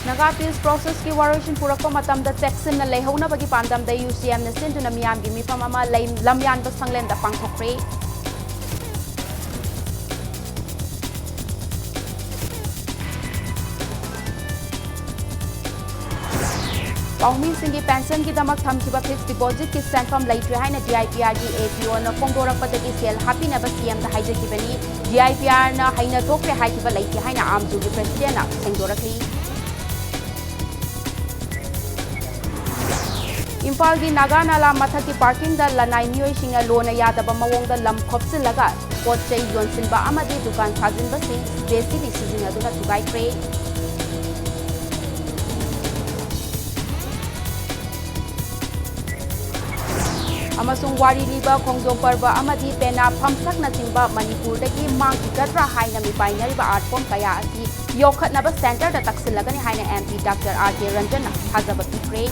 Naga peace process ki warishin purakpa matamda Texan na lehona bagi pandam da UCM na sinduna miyam gi mifam ama lamyan ba sanglen da pangthokre. Paumi singi pension ki damak thamkiba fixed deposit ki sanfam laitre haina DIPR gi APO na phongdorakpadagi sel happy na ba CM da haijakibani DIPR na haina thokre haikiba laiti haina amju gi president na sengdorakli. Imphal gi Naga Nala mathaki parking da lanai mioi singa lona yadaba mawong da lam khopsilaga potchai yonsinba amadi dukan thajinba sing JCB sijinga duna tugai pre. Amasung wari liba khongjong parba amadi pena phamsak na chingba Manipur dagi mangki gadra haina mi painari ba art form kaya asi yokhat na ba center da taksilagani haina MP Dr. R.K. Ranjan na hazaba pre.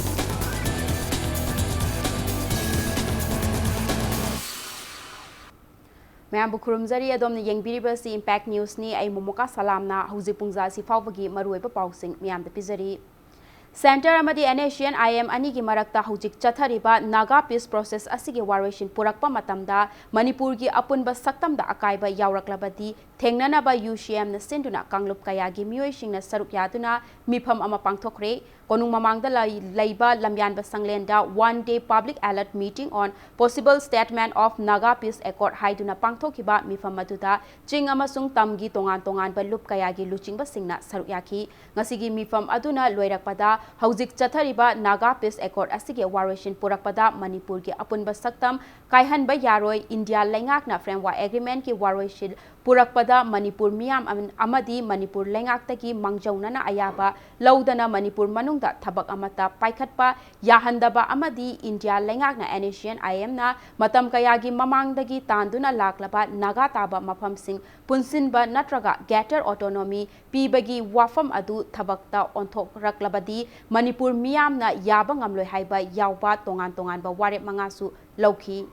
Mayam bukurumzari adom ni yengbiriba si Impact News ni ay momoka salamna huzi pungza si fawbagi maruiba pausing miyam da pizari. Center amadi Asian IM ani gi marakta hujik chathariba Naga peace process asigi warishin purakpa matamda Manipur gi apunba saktamda akaiba yauraklabadi thengnanaba UCM na sinduna kanglup kaya gi mioi singna saruk yaduna mifam ama pangthokre konung mamangda laiba lamyan basanglenda one-day public alert meeting on possible statement of Naga peace accord haiduna pangthokiba mifam maduda ching amasung tamgi tongan ba lup kaya gi luching basingna saruk yaki ngasigi mifam aduna loirakpada hauzik chathariba Naga peace accord asigi warishin purakpada Manipur gi apunba saktam kaihanba yaroi India lengakna framework agreement ki warishin purakpada Manipur miyam amadi Manipur lengak-taki mangjaunana ayaba laudana Manipur manungda thabak amata paikhatpa yahandaba amadi India lengakna Asian IM na matam kayagi mamangdagi tanduna laklaba Naga taba mafamsing punsinba natraga greater autonomy pibagi wafam adu thabakta onthokraklabadi Manipur miyam na yaba ngamloi haiba yawba tongan ba warep mangasu lauki.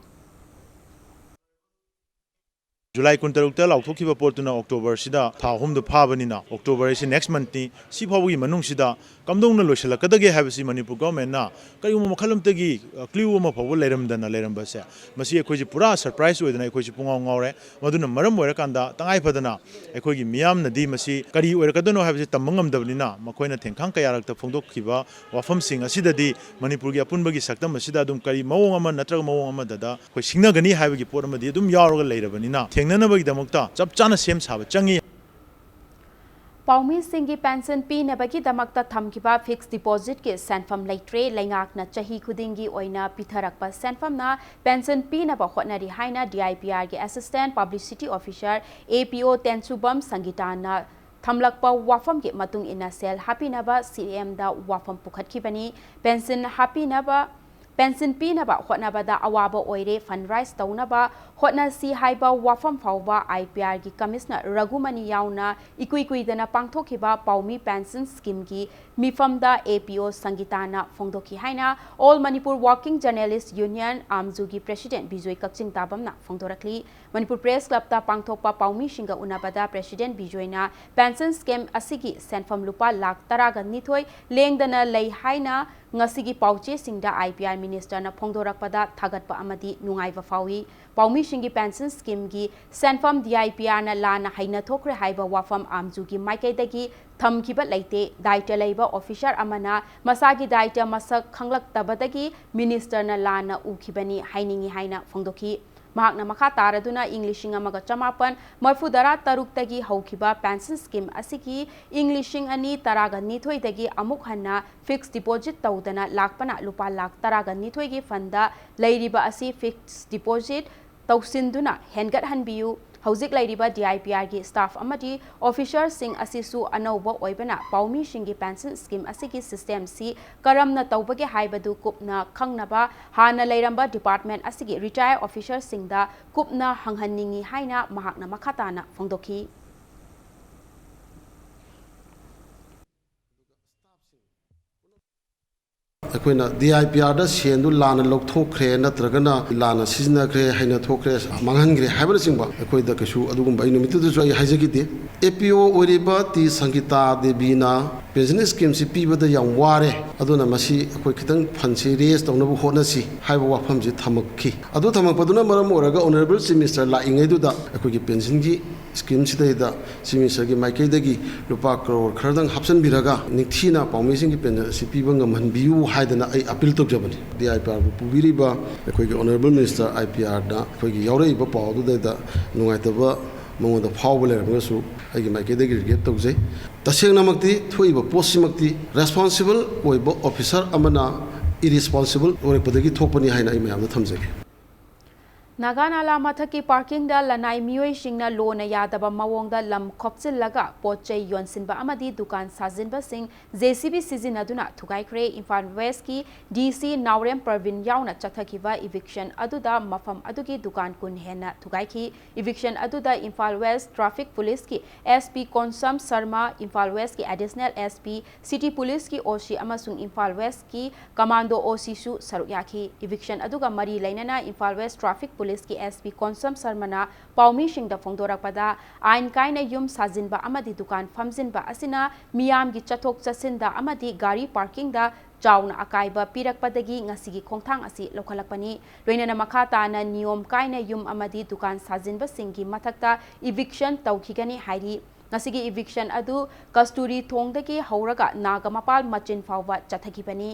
July 26 lauthokhiba portuna October sida tha hum du phabanina October is next month ni si phawgi manung sida kamdongna loisalakadage habisi Manipur government na kayum makhalamtagi clue ma phaw leiramdana leiramba se masi ekhoji pura surprise oidana ekhoji pungaw ngawre maduna maram oirakanda tangai phadana ekhogi miyam nadi masi kari oirakadano habisi tamangamdabnina makoina thengkhang kayarakta phongdokhiba wafam sing asidadi Manipur gi apunbagi saktam asida dum kari mawong ama natraga mawong ama dada khoi singnagani haibagi por amadi dum yauraga leirabanina chap chana sem saba changi Paumi singi pension pi nabagi damakta thamkiba fixed deposit ke sanfam laitre lengak na chahi khudingi oina pitharakpa sanfam na pension pi naba hotnari haina DIPR ke assistant publicity officer APO Tensubam Sangitana thamlakpa wafam ke matung ina sel happy naba CM da wafam pukhatkibani pension pi naba hotnabada awaba oire fundraise taunaba hotna si haiba wafam fawba IPR gi commissioner Ragumani yauna ikuidana pangthokiba Paumi pension scheme gi mifamda APO Sangitana phongdoki haina All Manipur Working Journalists Union amju gi president Bijoy Kakching tabamna phongdorakli Manipur Press Club ta pangthokpa Paumi shinga unabada president Bijoy na pension scheme asigi senfam lupa lakh taraga nithoi lengdana lei haina ngasigi pauche singda IPR minister na phongdorakpada thagatpa amadi nungaiba fawi Paumi shingi pension scheme gi senfam DIPR na lana haina thokre haiba wafam amju gi maikaidagi thamkiba leite daita leiba officer amana masagi daita masak khanglaktabadagi minister na lana ukhibani hainingi haina phongdoki mahakna makha taraduna Englishing amaga chamapan marfudara taruktagi haukiba pension scheme asiki Englishing ani taraga nithoi dagi amuk hanna fixed deposit taudana lakpana lupa lakh taraga nithoi gi fanda leiriba asi fixed deposit tausinduna hengat hanbiu hauzik lairiba DIPR gi staff amadi officer sing asisu anauba oibana Paumi shingi pension scheme asigi system si karamna taubage haibadu kupna khangnaba hana leiramba department asigi retire officer singda kupna hanghanningi haina mahakna makhatana phongdoki ꯑꯩꯈꯣꯏꯅ DIPRꯗ ꯁꯦꯟꯗꯨ ꯂꯥꯟꯅ ꯂꯧꯊꯣꯛꯈ꯭ꯔꯦ ꯅꯠꯇ꯭ꯔꯒꯅ ꯂꯥꯟꯅ ꯁꯤꯖꯤꯟꯅꯈ꯭ꯔꯦ ꯍꯥꯏꯅ ꯊꯣꯛꯈ꯭ꯔꯦ ꯃꯥꯡꯍꯟꯈ꯭ꯔꯦ ꯍꯥꯏꯕꯅꯆꯤꯡꯕ ꯑꯩꯈꯣꯏꯗ ꯀꯩꯁꯨ ꯑꯗꯨꯒꯨꯝꯕ ꯑꯩ ꯅꯨꯃꯤꯠꯇꯨꯗꯁꯨ ꯑꯩ ꯍꯥꯏꯖꯈꯤꯗꯦ APO ꯑꯣꯏꯔꯤꯕ ꯇꯤ ꯁꯪꯒꯤꯇꯥ ꯗꯦꯕꯤꯅ ꯄꯦꯟꯁꯟ ꯁ꯭ꯀꯤꯝꯁꯤ ꯄꯤꯕꯗ ꯌꯥꯝ ꯋꯥꯔꯦ ꯑꯗꯨꯅ ꯃꯁꯤ ꯑꯩꯈꯣꯏ ꯈꯤꯇꯪ ꯐꯟꯁꯤ ꯔꯦꯖ ꯇꯧꯅꯕ ꯍꯣꯠꯅꯁꯤ ꯍꯥꯏꯕ ꯋꯥꯐꯝꯁꯤ ꯊꯝꯃꯛꯈꯤ ꯑꯗꯨ ꯊꯝꯃꯛꯄꯗꯨꯅ ꯃꯔꯝ ꯑꯣꯏꯔꯒ ꯑꯣꯅꯔꯦꯕꯜ ꯆꯤꯐ ꯃꯤꯅꯤꯁꯇꯔ ꯂꯥꯛꯏꯉꯩꯗꯨꯗ ꯑꯩꯈꯣꯏꯒꯤ ꯄꯦꯟꯁꯟꯒꯤ ꯁ꯭ꯀꯤꯝꯁꯤꯗꯩꯗ ꯆꯤꯐ ꯃꯤꯅꯤꯁꯇꯔꯒꯤ ꯃꯥꯏꯀꯩꯗꯒꯤ ꯂꯨꯄꯥ ꯀꯔꯣꯔ ꯈꯔꯗꯪ ꯍꯥꯞꯆꯤꯟꯕꯤꯔꯒ ꯅꯤꯡꯊꯤꯅ ꯄꯥꯎꯃꯤꯁꯤꯡꯒꯤ ꯄꯦꯟꯁꯟ ꯑꯁꯤ ꯄꯤꯕ ꯉꯝꯍꯟꯕꯤꯌꯨ ꯍꯥꯏꯗꯅ ꯑꯩ ꯑꯄꯤꯜ ꯇꯧꯖꯕꯅꯤ DIPRꯕꯨ ꯄꯨꯕꯤꯔꯤꯕ ꯑꯩꯈꯣꯏꯒꯤ ꯑꯣꯅꯔꯦꯕꯜ ꯃꯤꯅꯤꯁꯇꯔ IPRꯗ ꯑꯩꯈꯣꯏꯒꯤ ꯌꯥꯎꯔꯛꯏꯕ ꯄꯥꯎ ꯑꯗꯨꯗꯩꯗ ꯅꯨꯡꯉꯥꯏꯇꯕ ꯃꯉꯣꯟꯗ ꯐꯥꯎꯕ ꯂꯩꯔꯝꯃꯒꯁꯨ ꯑꯩꯒꯤ ꯃꯥꯏꯀꯩꯗꯒꯤ ꯔꯤꯒꯦꯠ ꯇꯧꯖꯩ ꯇꯁꯦꯡꯅꯃꯛꯇꯤ ꯊꯣꯛꯏꯕ ꯄꯣꯠꯁꯤꯃꯛꯇꯤ ꯔꯦꯁꯄꯣꯟꯁꯤꯕꯜ ꯑꯣꯏꯕ ꯑꯣꯐꯤꯁꯥꯔ ꯑꯃꯅ ꯏꯔꯦꯁꯄꯣꯟꯁꯤꯕꯜ ꯑꯣꯏꯔꯛꯄꯗꯒꯤ ꯊꯣꯛꯄꯅꯤ ꯍꯥꯏꯅ ꯑꯩ ꯃꯌꯥꯝꯗ ꯊꯝꯖꯒꯦ ꯅꯥꯒꯥꯅꯥꯂꯥ ꯃꯊꯛꯀꯤ ꯄꯥꯔꯀꯤꯡꯗ ꯂꯅꯥꯏ ꯃꯤꯑꯣꯏꯁꯤꯡꯅ ꯂꯣꯅ ꯌꯥꯗꯕ ꯃꯑꯣꯡꯗ ꯂꯝ ꯈꯣꯞꯆꯤꯜꯂꯒ ꯄꯣꯠꯆꯩ ꯌꯣꯟꯁꯤꯟꯕ ꯑꯃꯗꯤ ꯗꯨꯀꯥꯟ ꯁꯥꯖꯤꯟꯕꯁꯤꯡ JCB ꯁꯤꯖꯤꯟꯅꯗꯨꯅ ꯊꯨꯒꯥꯏꯈ꯭ꯔꯦ ꯏꯝꯐꯥꯜ ꯋꯦꯁtkꯤ DC ꯅꯥꯎꯔꯦꯝ ꯄꯔꯕꯤꯟ ꯌꯥꯎꯅ ꯆꯠꯊꯈꯤꯕ ꯏꯚꯤꯛꯁꯟ ꯑꯗꯨꯗ ꯃꯐꯝ ꯑꯗꯨꯒꯤ ꯗꯨꯀꯥꯟ ꯀꯨꯟ ꯍꯦꯟꯅ ꯊꯨꯒꯥꯏꯈꯤ ꯏꯚꯤꯛꯁꯟ ꯑꯗꯨꯗ ꯏꯝꯐꯥꯜ ꯋꯦꯁ ꯇ꯭ꯔꯥꯐꯤꯛ ꯄꯨꯂꯤꯁꯀꯤ SP ꯀꯣꯟꯁꯝ ꯁꯔꯃ ꯏꯝꯐꯥꯜ ꯋꯦꯁtkꯤ ꯑꯦꯗꯤꯁꯅꯦꯜ SP ꯁꯤꯇꯤ ꯄꯨꯂꯤꯁꯀꯤ OC ꯑꯃꯁꯨꯡ ꯏꯝꯐꯥꯜ ꯋꯦꯁtkꯤ ꯀꯃꯥꯟꯗꯣ OC ꯁꯨ ꯁꯔꯨꯛ ꯌꯥꯈꯤ ꯏꯚꯤꯛꯁꯟ ꯑꯗꯨꯒ ꯃꯔꯤ ꯂꯩꯅꯅ ꯏꯝꯐꯥꯜ ꯋꯦꯁ ꯇ꯭ꯔꯥꯐꯤक पुलिस की SP कॉन्सम शर्मना पाउमीसिंग फोंदोरकपदा आइन कायना युम साजिनबा अमदी दुकान फमजिनबा असिना मियाम की चथोक चसिनदा अमदी गाड़ी पार्किंग दा चाउना अकाइबा पिरकपदगी ngasi खोंथांग असि लौखलकपनी लोइनना मखा ताना नियम कायना युम अमदी दुकान साजिनबा सिंगी मथक्ता इविक्शन तौखिगनी हाइरी ngasi इविक्शन अदु कस्तूरी थोंगदगी हौरगा नागमपाल मचिन फावबा चथगिबनी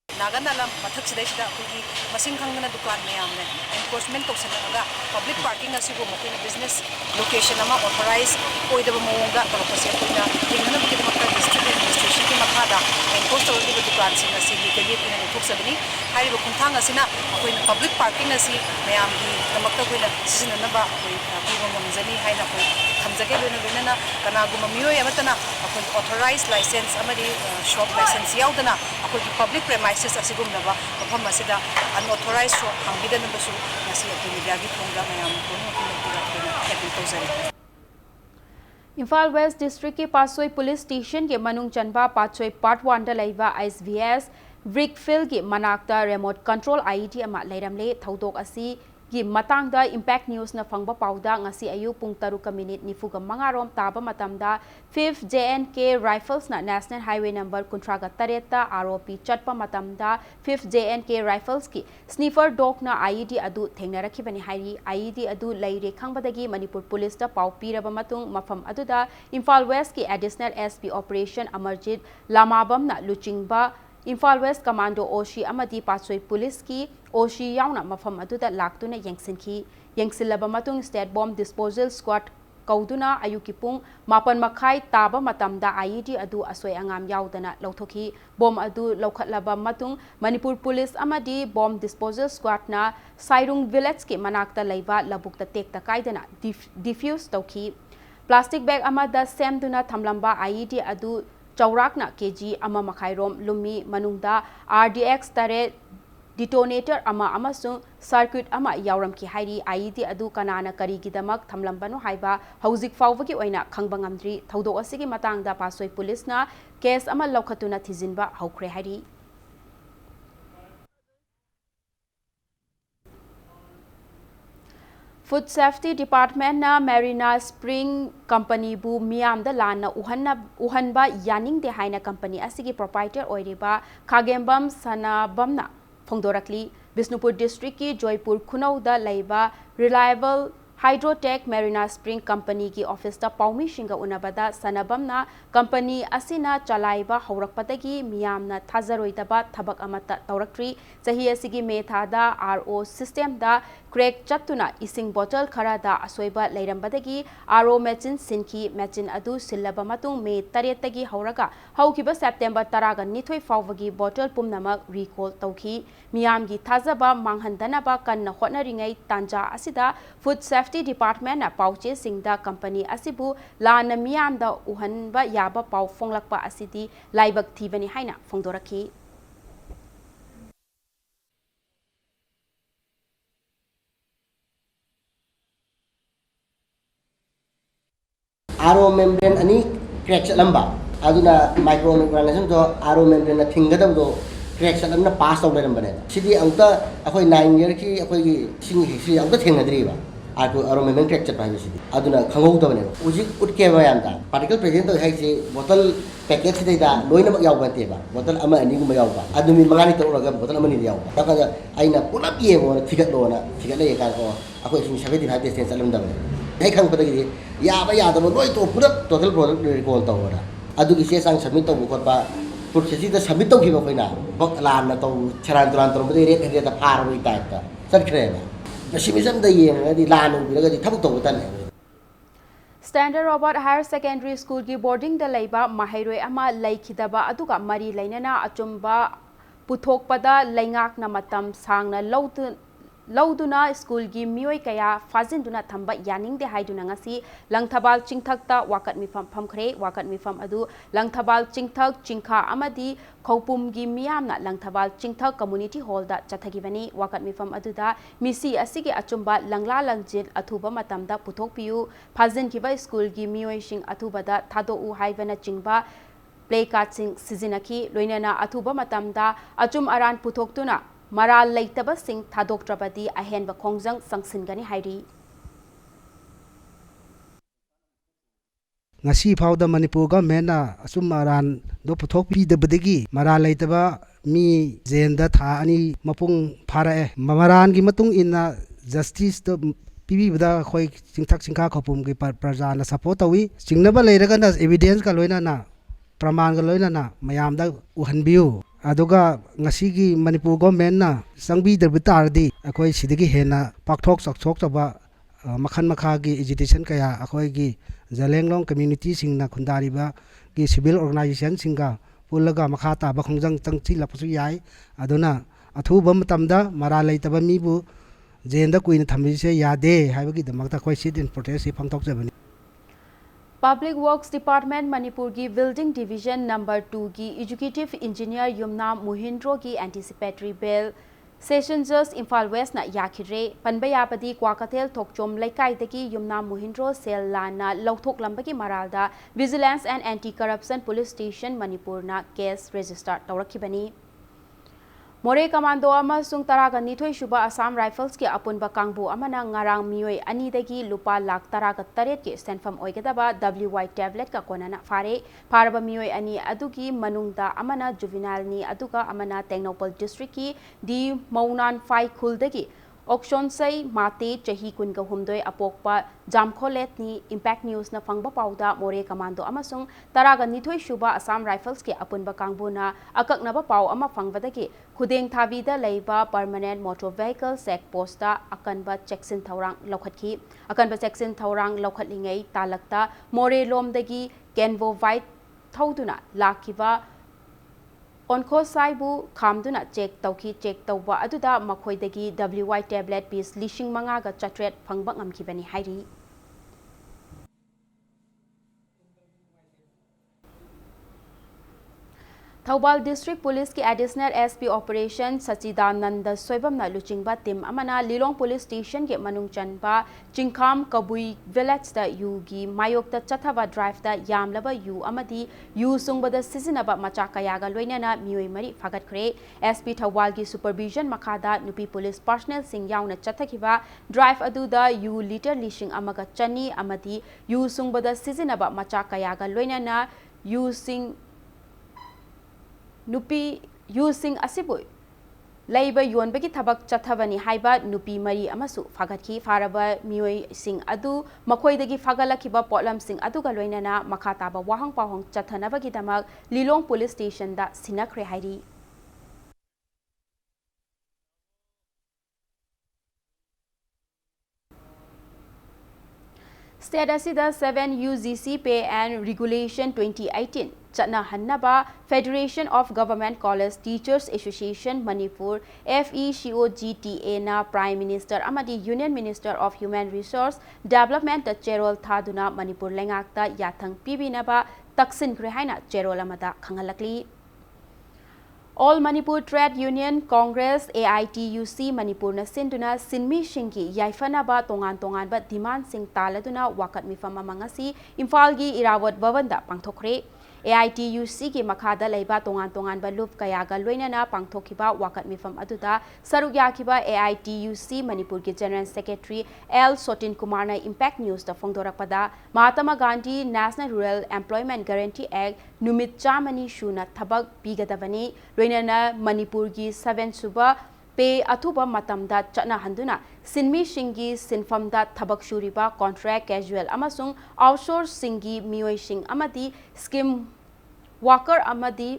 नागानाला मथक सिदैसिदा अखोगी मसिंग खंगना दुकान मयामने एनफोर्समेंट तौसनगा पब्लिक पार्किंग असिबो मखोइना बिजनेस लोकेशन अमा ऑथराइज ओइदबा मओंगा तौरपसे अखोइना यंगनबगी दमक्ता डिस्ट्रिक्ट एडमिनिस्ट्रेशन की मखादा एनफोर्स तौरगिबा दुकान सिंग असि लीगली अखोइना लेथोक्सबनी हाइरिबा खुंथांग असिना अखोइना पब्लिक पार्किंग असि मयामगी दमक्ता अखोइना सिजननबा अखोइ पीबा ngамजनी हाइना अखोइ थमजगे लोइना कनागुमा मियोय अमतना अखोइ ऑथराइज लाइसेंस अमदी शॉप लाइसेंस याउदना अखोइ पब्लिक प्रेमाइसेस असिगुमनबा मफम असिदा अनऑथराइज शॉप हांगिदनबसु ngasi अखोइ मीडियागी थोंगा मयाम कोनु अखोइना अखोइना हैप्पी तौजरी इम्फाल वेस्ट डिस्ट्रिक्ट की पासोई पुलिस स्टेशन के मनुंग चनबा पाचोई पार्ट 1 दा लैबा ISVS ब्रिकफिल की मनाक्ता रिमोट कंट्रोल IED अमा लैरमले थौदोक असी की मतंगदा इम्पैक्ट न्यूज न फंगबा पाउदा ngasi ayu pung 3:45 rom taba matamda 5th JNK Rifles na National Highway number 38 ta ROP chatpa matamda 5th JNK Rifles ki sniffer dog na IED adu thengnarakibani hairi IED adu leire khangbadagi Manipur police ta pau piraba matung mafam aduda Imphal West ki additional SP operation Amarjit Lamabam na luchingba Imphal West Commando OC amadi Pasoi Police ki OC yauna mafam aduda laktuna yengsinki yengsilaba matung State Bomb Disposal Squad kauduna ayuki pung mapan makhai taba matamda IED adu asoi angam yaudana lauthoki bom adu laukhatlaba matung Manipur Police amadi Bomb Disposal Squad na Sairung Village ki manakta leiba labukta tekta kaidana diffuse tauki plastic bag amada semduna thamlamba IED adu चौराकना KG अमा मखाइरोम लुमी मनुंगदा RDX तरे detonator अमा अमसुंग circuit अमा यावरम की हाइरी IED अदु कनाना करीगिदमक थमलंबनो हाइबा हौजिक फावबगी ओइना खंगबंगमद्री थौदो असिगी मतंगदा पासोई पुलिसना केस अमा लौखतुना थिजिनबा हौख्रे हाइरी Food Safety Department na Marina Spring Company bu Miam da lana uhanba yaning de haina company asigi proprietor oiriba Khagembam Sanabam na phongdorakli Bisnupur district ki Joypur Khunau da laiba Reliable Hydrotech Marina Spring Company ki office ta paumi shinga unabada Sanabam na company asina chalaiba haurakpadagi Miam na thazaroidaba thabak amata taurakri sahi asigi methada RO system da crack chatuna ising bottle khara da asoiba leirambadagi RO machine sinki machine adu sillaba matung me taretagi hauraga haukiba September 12 fawagi bottle pumnamak recall tauki miyamgi thazaba manghandanaba kanna hotnaringai tanja asida Food Safety Department na pauche singda company asibu lana miyamda uhanba yaba pau fonglakpa asidi laibak thibani haina phongdoraki RO membrane ani crack lamba aduna micro micronization to RO membrane thingadabdo crack चलना पास तौर लेरंबने सिदी अंत अखोई 9 year की अखोई सिंग history अंत थेंगनद्रीबा आको अरोमेमेंट crack चल पाइबे सिदी अदुना खंगौदबने उजिक उटके बयामदा पार्टिकल प्रेजेंट तो हाइसे बोतल पैकेट सिदा लोइना यावबतेबा बोतल अमा अनि गुम यावबा अदुमी मंगानी तोरगा बोतल अमनि यावबा तका आइना पुलप येबो थिगतलोना थिगतले काको अखोई सिंग 75 डिस्टेंस चलमदबने हे खंगपदगी याबा यादबो लोइ तो पुलप टोटल प्रोडक्ट रिकॉल तोरा अदुगी से सांग सबमिट तो खोटबा प्रोसेस सबमिट तौखिबा अखोइना बक लाना तो छरान तुरान तोरबदे रेट हेदे ता फारबो टाइप ता चलखरेबा मसिमिजम द येंगदी लानु बिरगदी थबक तौबो तने Standard Robert Higher Secondary School की बोर्डिंग द लैबा माहिरोय अमा लैखिदबा अदुगा मरी लैनना अचुम्बा पुथोकपदा लैंगाकना मतम सांगना लौदुना स्कूल की मियोय कया फाजिनदुना थंबा यानिंगदे हाइदुना ngasi लंगथबाल चिंगथकता वाकत मिफम फमखरे वाकत मिफम अदु लंगथबाल चिंगथक चिंखा अमदी खौपुम की मियामना लंगथबाल चिंगथक कम्युनिटी हॉल दा चथगिबनी वाकत मिफम अदुदा मिसी असिगे अचुम्बा लंगला लंगजिल अथुबा मतमदा पुथोकपियु फाजिनखिबा स्कूल की मियोयसिंग अथुबदा थादोउ हाइबना चिंगबा प्ले कार्ड सिंग सिजिनकी लोइनना अथुबा मतमदा अचुम अरान पुथोकतुना मराल लेतबा सिंह थादोक्ट्रबदी अहेनबा खोंजंग संगसिनगनी हाइरी ngasi phawda manipur government na asum aran do puthok pi debdegi mara leitaba mi zenda tha ani mapung phara e mamaran gi matung inna justice to pibi bada khoi singthak singkha khopum gi praja na support tawi singnaba leiraga na evidence ka loina na praman ga loina na mayam da uhanbiu aduga ngasi gi manipur government na sangbi derbitardi akhoi sidagi hena pakthok sakthok taba makhan makha gi agitation kaya akhoi gi Zalenglong community singna khundariba ki civil organization singa pulaga makha ta ba khongjang tangchi lapasu yai aduna athuba matamda mara leitaba mi bu jenda kuina thambi se yade haibagi damakta khoi sit in protest si phangtok jabani Public Works Department Manipur की Building Division Number 2 की Executive Engineer Yumna Muhindro की Anticipatory Bill Session Judge Imphal West na yakire panbayapadi kwakatel thokchom laikai Yumna Muhindro sel lana lauthok lambaki maralda Vigilance and Anti-Corruption Police Station Manipur na case register tawrakibani More Commando amasung taraga nithoi shuba Assam Rifles ki apunba kangbu amana ngarang miyoi ani dagi lupa lakh taraga taret ki stanfam oigadaba WY tablet ka konana fare paraba miyoi ani adugi manungda amana juvenile ni aduga amana Tengnopal district ki di Maunan Phai Khuldagi Auction say mate chahi kunga humdoi apokpa jamkholet ni Impact News na fangba pauda More Commando amasung taraga nithoi shuba Assam Rifles ki apunba kangbuna akaknaba pau ama fangbadagi khudeng thabida leiba permanent motor vehicle check posta akanba checksin thorang lokhatki akanba checksin thorang lokhatlingai talakta More lomdagi Kenvo White thauduna lakiba Onko saibu khamduna check tauki check tauba aduda makhoidagi WY tablet piece lishing manga ga chatret phangba ngamkibani hairi Thaubal District Police की Additional SP Operation Sachidanand Soibamna Luchingba Team Amana Lilong Police Station के मनुंग चनबा चिंखाम कबुई Village दा you की मायोक दा चथावा Drive दा यामलबा you अमदी यू सुंगबदा सिजिनबा मचा कयागा लोइनना मियोय मरी फागत खरे SP Thaubal की Supervision मखादा नुपी Police Personnel सिंग याउना चथखिबा Drive अदुदा यू लीटर लिशिंग अमगा चनी अमदी यू सुंगबदा सिजिनबा मचा कयागा लोइनना यू सिंग Nupi using asibu Labor Yonbaki Tabak Chatavani Haiba Nupi Mari Amasu Fagaki Faraba Mui Sing Adu Makoidagi Fagalakiba Potlam Sing Adu Galoinana Makataba Wahang Pahong Chatanavaki Damak Lilong Police Station da Sinakre Hairi State Asida 7 UGC Pay and Regulation 2018 Chatna Hannaba Federation of Government College Teachers Association Manipur FECOGTA na Prime Minister Amadi Union Minister of Human Resource Development the Cherol Thaduna Manipur Lengakta Yathang Pibinaba Taksin Krehaina Cherol Amada Kangalakli All Manipur Trade Union Congress AITUC Manipur na sinduna sinmi shingi yaifanaba tongan ba demand sing taladuna wakat mifam amangasi Imphal gi Irawat Bhavanda pangthokre AITUC की मखादा लेबा तोंगान तोंगान बा loop कयागा लोइनना पांगथोखिबा वाकत मिफम अदुदा सरुक याखिबा AITUC Manipur की general secretary L Sotin Kumar na Impact News da phongdorakpada Mahatma Gandhi National Rural Employment Guarantee Act numit chamani shuna thabak pigadabani loinana Manipur gi 7 suba pe athuba matamda chana handuna sinmi shingi sinfamda thabak shuriba contract casual amasung outsource singi mioi sing amadi scheme worker amadi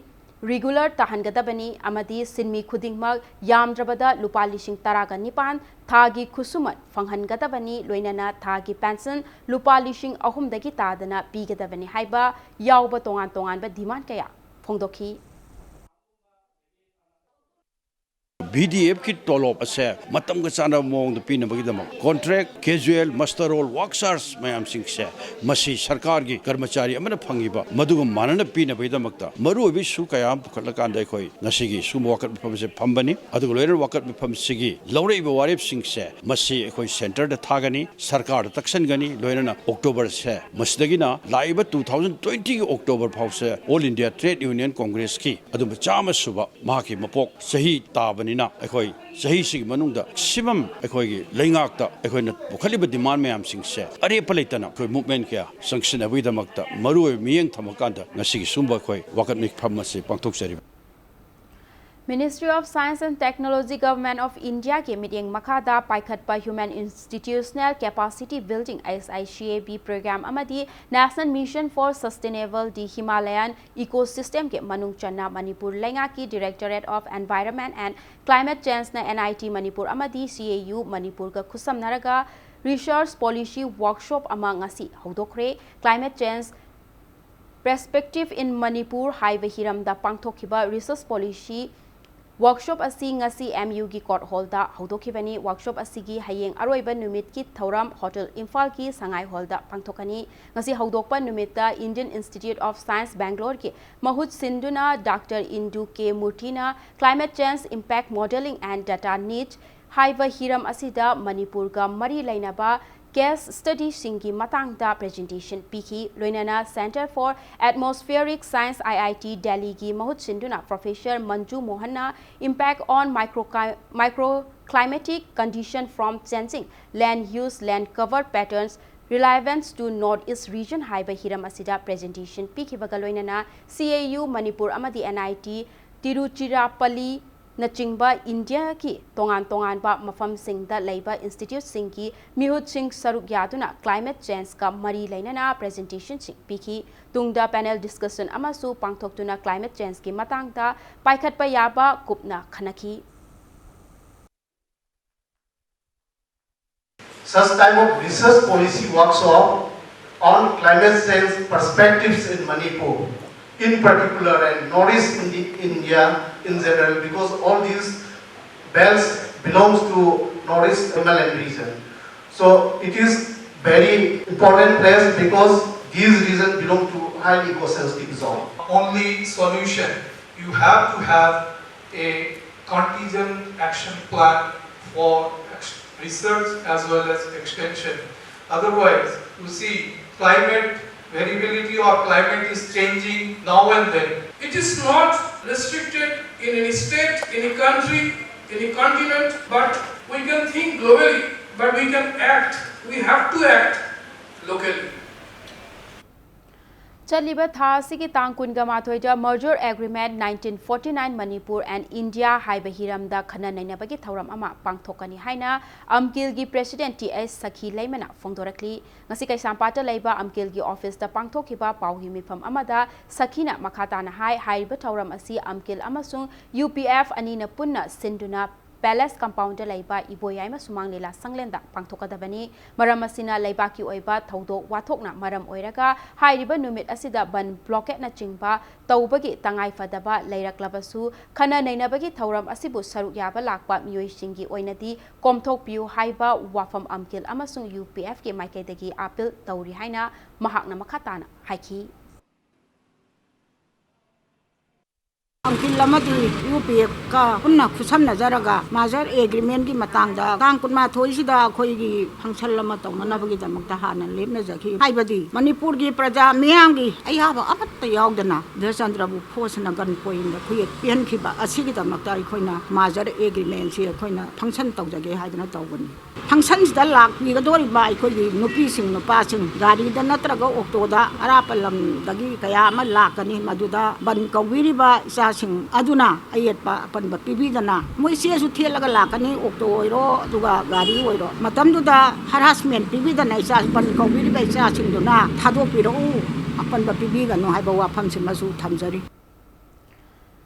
regular tahangadabani amadi sinmi khudingmak yamdrabada lupa lishing taraga nipan thagi khusumat phanghangadabani loinana thagi pension lupa lishing ahumdagi tadana pigadabani haiba yawba tongan tongan ba demand kaya phongdokhi BDF की टॉलॉप असे मतम का चाना मोंग द पीन बगिदम contract casual muster roll workers मयाम सिंह से मसी सरकार की कर्मचारी अमन फंगिबा मधुगम मानन पीन बगिदमक्ता मरु बि सु कयाम पुखलकान दै खोय नसिगी सु वकत मिफम से फंबनी अदुग लोयर वकत मिफम सिगी लौरेब वारेब सिंह से मसी खोय सेंटर द थागनी सरकार तक्सन गनी लोयरना अक्टोबर से मसदगिना लाइब 2020 की अक्टोबर फाउ से all India trade union Congress की अदुम चाम सुबा माकी मपोक सही ताबनी अखोई सही सिग मनुंगदा सिमम अखोई लेंगाकता अखोइना पुखलिब डिमांड मयाम सिंगसे अरेप लेतना अखोई मूवमेंट क्या suction अबुइदमक्ता मरुओ मियंग थमकांदा ngasi sumba khoi wakat mik phamma se pangthok sari Ministry of Science and Technology Government of India के meeting मखादा पाइखटपा Human Institutional Capacity Building SICAB program amadi National Mission for Sustainable the Himalayan Ecosystem के मनुंग चन्ना मणिपुर लेंगा की Directorate of Environment and Climate Change na NIT Manipur amadi CAU Manipur का खुसमनरगा Research Policy Workshop ama ngasi hodokre Climate Change Perspective in Manipur Highway Hiramda Pangthokiba Research Policy Workshop asi ngasi MU gi court hall da hodokibani workshop asigi hayeng aroiba numit ki thoram hotel Imphal ki sangai hall da pangthokani ngasi hodokpa numita Indian Institute of Science Bangalore ki mahut sinduna Dr. Indu K Murtina Climate Change Impact Modeling and Data Needs haiba hiram asida Manipur ga mari lainaba case study singi matangda presentation piki loinana Center for Atmospheric Science IIT Delhi gi mahut sinduna Professor Manju Mohanna impact on microclimatic condition from changing land use land cover patterns relevance to northeast region haiba hiram asida presentation piki bagaloinana CAU Manipur amadi NIT Tiruchirappalli Nachingba India ki tongan tongan ba mafam sing da leiba institute sing ki mihut sing saruk yaduna climate change ka mari lainana presentation sing piki tungda panel discussion amasu pangthoktuna climate change ki matang da paikhat pa yaba kupna khanaki such type of research policy workshop on climate change perspectives in Manipur in particular and Northeast India in general, because all these belts belongs to Northeast Himalayan region. So it is very important place because these regions belong to highly eco-sensitive zone. Only solution, you have to have a contingent action plan for research as well as extension. Otherwise, you see climate variability or climate is changing now and then. It is not restricted in any state, any country, any continent, but we can think globally, but we can act, we have to act locally. Chaliba thasi ki tangkun gamathoida merger agreement 1949 Manipur and India haiba hiramda khana nainabagi thauram ama pangthokani haina amkil gi president TS Sakhi Laimana phongdorakli ngasi kaisampata leiba amkil gi office da pangthokiba pauhi mifam amada Sakhina makhata na haiba thauram asi amkil amasung UPF anina punna sinduna Palace compound laiba iboyai ma sumang lila sanglenda pangthokadabani maram asina laiba ki oiba thaudo wathokna maram oiraga hairiba numit asida ban blockade na chingba tawbagi tangai fadaba leiraklabasu khana nainabagi thauram asibu saruk yaba lakpa miyoi singi oinadi komthok piu haiba wafam amkil amasung UPF ki maikaidagi appeal tawri haina mahakna makhatana haiki Amkil ꯂꯃꯗꯤ UPF ꯀ ꯄꯨꯟꯅ ꯈꯨꯠꯁꯝꯅꯖꯔꯒ ꯃꯥꯖꯔ ꯑꯦꯒ꯭ꯔꯤꯃꯦꯟꯒꯤ ꯃꯇꯥꯡꯗ ꯇꯥꯡ 12ꯁꯤꯗ ꯑꯩꯈꯣꯏꯒꯤ function ꯑꯃ ꯇꯧꯅꯅꯕꯒꯤꯗꯃꯛꯇ ꯍꯥꯟꯅ ꯂꯦꯞꯅꯖꯈꯤ ꯍꯥꯏꯕꯗꯤ ꯃꯅꯤꯄꯨꯔꯒꯤ ꯄ꯭ꯔꯖꯥ ꯃꯤꯌꯥꯝꯒꯤ ꯑꯌꯥꯕ ꯑꯃꯠꯇ ꯌꯥꯎꯗꯅ ꯙꯔꯆꯟꯗ꯭ꯔꯕꯨ ꯐꯣꯔꯁꯅ ꯒꯟ ꯄꯣꯏꯟꯗ ꯈꯨꯌꯦꯛ ꯄꯤꯍꯟꯈꯤꯕ ꯑꯁꯤꯒꯤꯗꯃꯛꯇ ꯑꯩꯈꯣꯏꯅ ꯃꯥꯖꯔ ꯑꯦꯒ꯭ꯔꯤꯃꯦꯟꯁꯤ ꯑꯩꯈꯣꯏꯅ ꯐꯪꯁꯟ ꯇꯧꯖꯒꯦ ꯍꯥꯏꯗꯅ ꯇꯧꯕꯅꯤ ꯐꯪꯁꯟꯁꯤꯗ ꯂꯥꯛꯄꯤꯒꯗꯧꯔꯤꯕ ꯑꯩꯈꯣꯏꯒꯤ ꯅꯨꯄꯤꯁꯤꯡ ꯅꯨꯄꯥꯁꯤꯡ ꯒꯥꯔꯤꯗ ꯅꯠꯇ꯭ꯔꯒ ꯑꯣꯛꯇꯣꯗ ꯑꯔꯥꯞꯄ ꯂꯝꯗꯒꯤ ꯀꯌꯥ ꯑꯃ ꯂꯥꯛꯀꯅꯤ ꯃꯗꯨꯗ ꯕꯟ ꯀꯧꯕꯤꯔꯤꯕ ꯏꯆꯥꯁꯤꯡ ꯑꯗꯨꯅ ꯑꯌꯦꯠꯄ ꯑꯄꯟꯕ ꯄꯤꯕꯤꯗꯅ ꯃꯣꯏ ꯆꯦꯁꯨ ꯊꯦꯠꯂꯒ ꯂꯥꯛꯀꯅꯤ ꯑꯣꯛꯇꯣ ꯑꯣꯏꯔꯣ ꯑꯗꯨꯒ ꯒꯥꯔꯤ ꯑꯣꯏꯔꯣ ꯃꯇꯝꯗꯨꯗ ꯍꯔꯥꯁꯃꯦꯟ ꯄꯤꯕꯤꯗꯅ ꯏꯆꯥ ꯕꯟ ꯀꯧꯕꯤꯔꯤꯕ ꯏꯆꯥꯁꯤꯡꯗꯨꯅ ꯊꯥꯗꯣꯛꯄꯤꯔꯛꯎ ꯑꯄꯟꯕ ꯄꯤꯕꯤꯒꯅꯨ ꯍꯥꯏꯕ ꯋꯥꯐꯝꯁꯤꯃꯁꯨ ꯊꯝꯖꯔꯤ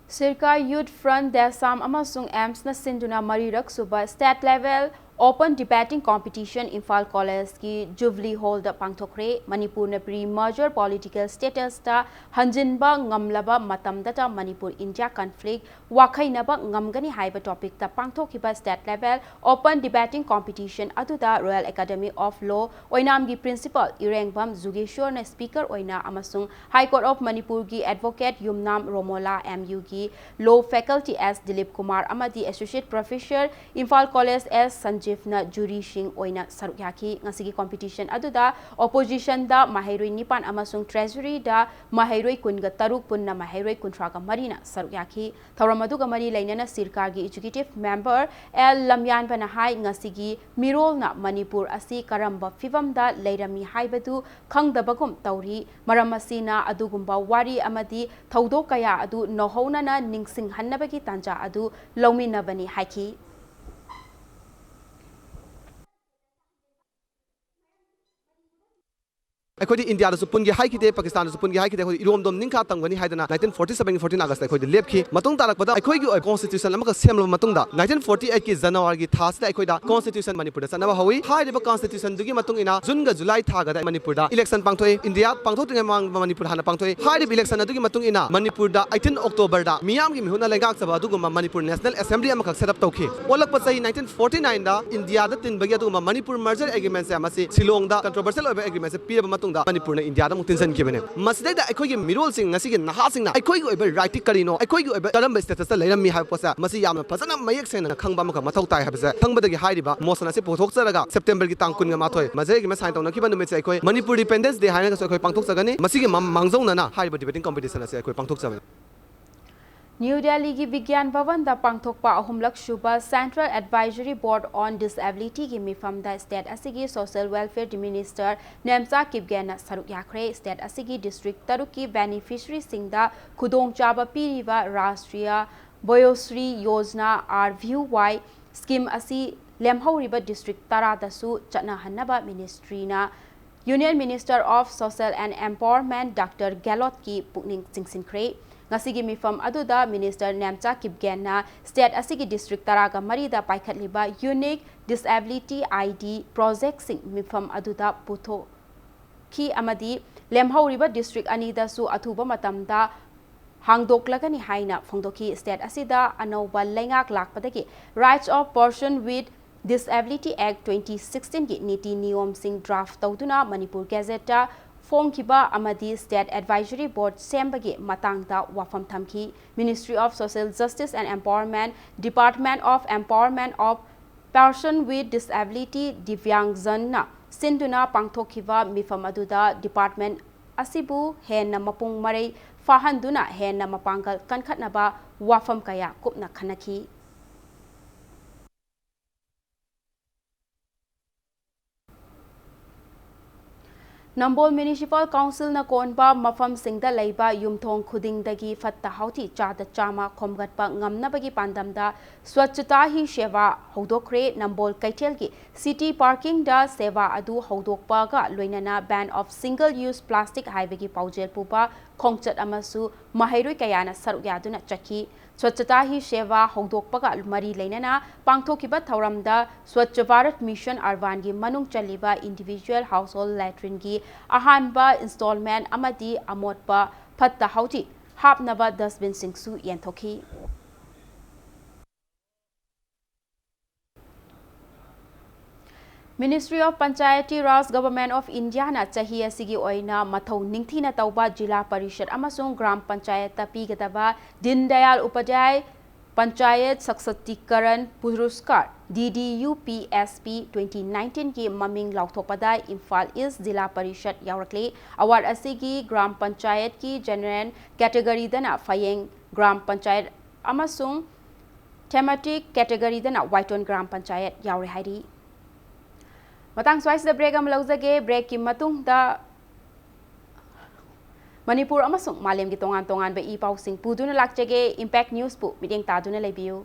Sirka Youth Front Desam amasung AIMS na sinduna marirak suba state level Open Debating Competition Imphal College ki Jubilee Hall da pangthokre Manipur na pre-merger political status ta hanjinba ngamlaba matam data Manipur India conflict wakhainaba ngamgani haiba topic ta pangthokiba state level Open Debating Competition aduda Royal Academy of Law oinamgi principal Irengbam Zugeshwar na speaker oina amasung High Court of Manipur gi advocate Yumnam Romola MU gi Law Faculty S Dilip Kumar amadi Associate Professor Imphal College S Jifna jury shing oina saruk yaki ngasigi competition aduda opposition da mahairoi nipan amasung treasury da mahairoi kunga taruk punna mahairoi kuntraga marina saruk yaki thauramadu ga mari lainana sirkar gi executive member L Lamyan bana hai ngasigi mirol na Manipur asi karamba fivam da leirami haibadu khangdabagum tauri maramasina adugumba wari amadi thaudo kaya adu nohona na ningsing hannabagi tanja adu lawminabani haiki अखोदी India दसु पुनगे हाइकिदे पाकिस्तान दसु पुनगे हाइकिदे अखोदी इरोमदम निंखा तंगबनी हाइदना 1947 14 अगस्त अखोदी लेपखी मतुंग तारकपदा अखोगी constitution अमका सेमलब मतुंगदा 1948 की जनवरी की थासदा अखोदा constitution Manipur दा सनबा हवी हाइदे constitution दुगी मतुंग इना जुन ग जुलाई थागदा मणिपुर दा इलेक्शन पांगथोय इंडिया पांगथोय मांग मणिपुर हाना पांगथोय हाइदे इलेक्शन दुगी मतुंग इना मणिपुर दा 18 अक्टोबर दा मियाम की मिहुना लेंगाक सब अदुगुमा मणिपुर नेशनल असेंबली अमका सेटअप तौखी ओलक पसई 1949 दा इंडिया दा तिन बगे अदुगुमा मणिपुर मर्जर एग्रीमेंट से अमसी सिलोंग दा कंट्रोवर्शियल ओबे एग्रीमेंट से पीरब मतुंग दा मणिपुर ने इंडिया दा मुतिनसन किबने मसदेदा अखोगी मिरोल सिंग नसिगे नहासिंग अखोगी ओबे राइट करिनो अखोगी ओबे तरम स्टेटस ता लेरमी हाय पोसा मसी याम फसना मयक सेन खंगबा मका मथौ ताय हाबसे खंगबदगी हाइरिबा मोसन असे पोथोकसरगा सेप्टेम्बर की तांग कुनगा माथोय मजेगी मे साइन तौना किबा नुमे से अखोय मणिपुर इंडिपेंडेंस डे हाइना अखोय पांगथोक जगनी मसीगे मांगजौना हाइरिबा डिबेटिंग कंपटीशन असे अखोय पांगथोक जबने New Delhi ki Vigyan Bhavan da pangthokpa ahumlak shuba Central Advisory Board on Disability ki mifam da state asigi Social Welfare Minister Nemsa Kipgena saruk yakre state asigi district taruki beneficiary sing da khudong chaba piriba Rashtriya Boyosri Yojana RVY scheme asi lemhauriba district tara dasu chana hannaba ministry na Union Minister of Social and Empowerment Dr. Galot ki pukning singsinkre ngasigi mifam aduda Minister Nemcha Kipgena state asigi district taraga marida paikhatliba unique disability ID project sing mifam aduda putho ki amadi lemhauriba district anida su athuba matamda hangdoklagani haina phongdoki state asida anauba lengak lakpadagi Rights of Person with Disability Act 2016 ki niti niyom sing draft tawduna Manipur Gazette ta Fongkiba amadi State Advisory Board sembagi matangda wafam thamki Ministry of Social Justice and Empowerment Department of Empowerment of Person with Disability Divyangjan na sinduna pangthokiba mifam aduda department asibu henna mapung marai fahanduna henna mapangal kankhatnaba wafam kaya kupna khanaki Nambol Municipal Council na konba mafam singda leiba yumthong khuding dagi fatta hauti chada chama khomgatpa ngamnabagi pandamda swachhata hi seva hodokre Nambol Kaitel gi city parking da seva adu hodokpa ga loinana ban of single use plastic haibagi paujel pupa khongchat amasu mahairoi kayana sarugyaduna chaki Swachhata hi seva hodokpaga mari leinana pangthokiba thauramda Swachh Bharat Mission Arvan gi manung chaliba individual household latrine gi ahanba installment amadi amotpa phatta hauti hapnaba dustbin singsu yenthoki Ministry of Panchayati Raj Government of India na chahi asigi oina mathau ningthina tauba Jila Parishad amasung Gram Panchayat pigadaba Din Dayal Upadhyay Panchayat Saksatikaran Puruskar DDUPSP 2019 ki maming lauthopada Imphal East Jila Parishad yaurakle award asigi Gram Panchayat ki general category dana Fayeng Gram Panchayat amasung thematic category dana Whiteton Gram Panchayat yaure hairi Matang swais da break am lauzage break ki matung da Manipur amasung malem gi tongan ba I pau sing puduna lakchege Impact News pu mideng taduna lebiu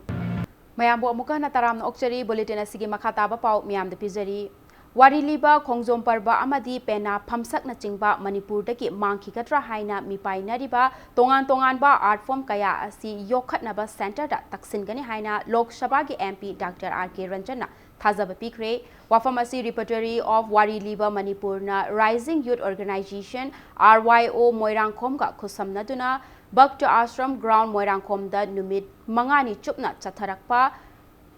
Mayambo amuka na taram na okchari bulletin asigi makata ba pau miyam da pizari Wari liba khongjom parba amadi pena phamsak na chingba Manipur daki mangki katra haina mipai nariba tongan ba art form kaya asi yokhat na ba center da taksin gani haina Lok Sabha gi MP Dr. R.K. Ranjana Thazaba Pikre, Wafamasi Repertory of Wari Liba Manipur na Rising Youth Organization RYO Moirangkom ga Kusamnaduna Bhakta Ashram Ground Moirangkom da Numit Mangani Chupna Chatharakpa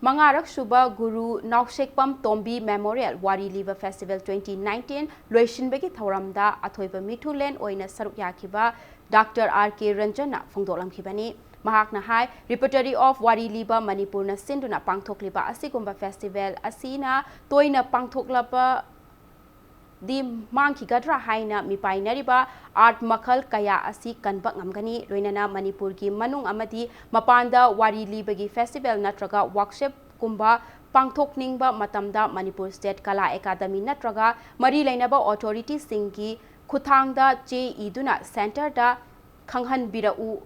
Mangarak Suba Guru Nauksekpam Tombi Memorial Wari Liba Festival 2019 Loishinbegi Thauramda Athoiba Mithulen Oina Saruk Yakiba Dr. R.K. Ranjana Phongdolam Kibani Mahakna Hai Repertory of Wari Liba Manipur na Sinduna Pangthokliba Asigumba Festival Asina Toina Pangthoklaba Di Mangki Gadra Haina Mipainariba Art Makal Kaya Asi Kanbak Ngamgani Loinana Manipur gi Manung Amadi Mapanda Wari Liba gi Festival Natraga Workshop Kumba Pangthokningba Matamda Manipur State Kala Academy Natraga Mari Lainaba Authority Singgi Kuthangda Che Iduna Center da Khanghan Birau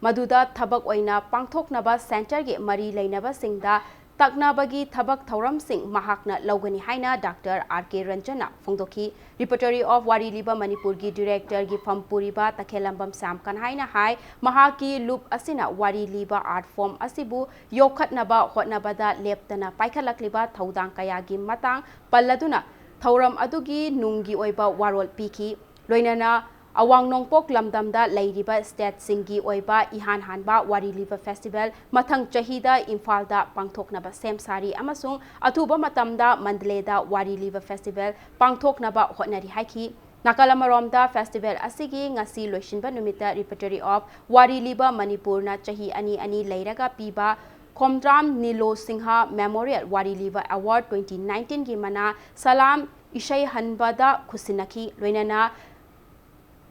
Maduda Thabak Oina Pangthoknaba Center ge Mari Lainaba Singda Taknabagi Thabak Thauram Singh Mahakna Logani Haina Dr. R.K. Ranjana Phongdoki Repertory of Wari Liba Manipur gi Director gi Pampuriba Takhelambam Samkan Haina Hai Mahaki Loop Asina Wari Liba Art Form Asibu Yokhatnaba Hotnabada Leptana Paikhalakliba Thaudang Kaya gi Matang Palladuna Thauram Adugi Nungi Oiba Warol Piki Loinana Awang Nongpok Lamdamda Lairiba State Singi Oiba Ihan Hanba Wari Liba Festival Mathang Chahida Imphal-da Pangthoknaba Semsari amasung Atuba Matamda Mandaleda Wari Liba Festival Pangthoknaba Hotnari Haiki Nakalamaromda Festival Asigi Ngasi Loishinba Numita Repertory of Wari Liba Manipur na Chahi Ani Leiraga Piba Komdram Nilo Singha Memorial Wari Liba Award 2019 gi mana Salam Ishai Hanbada Kusinaki Loinana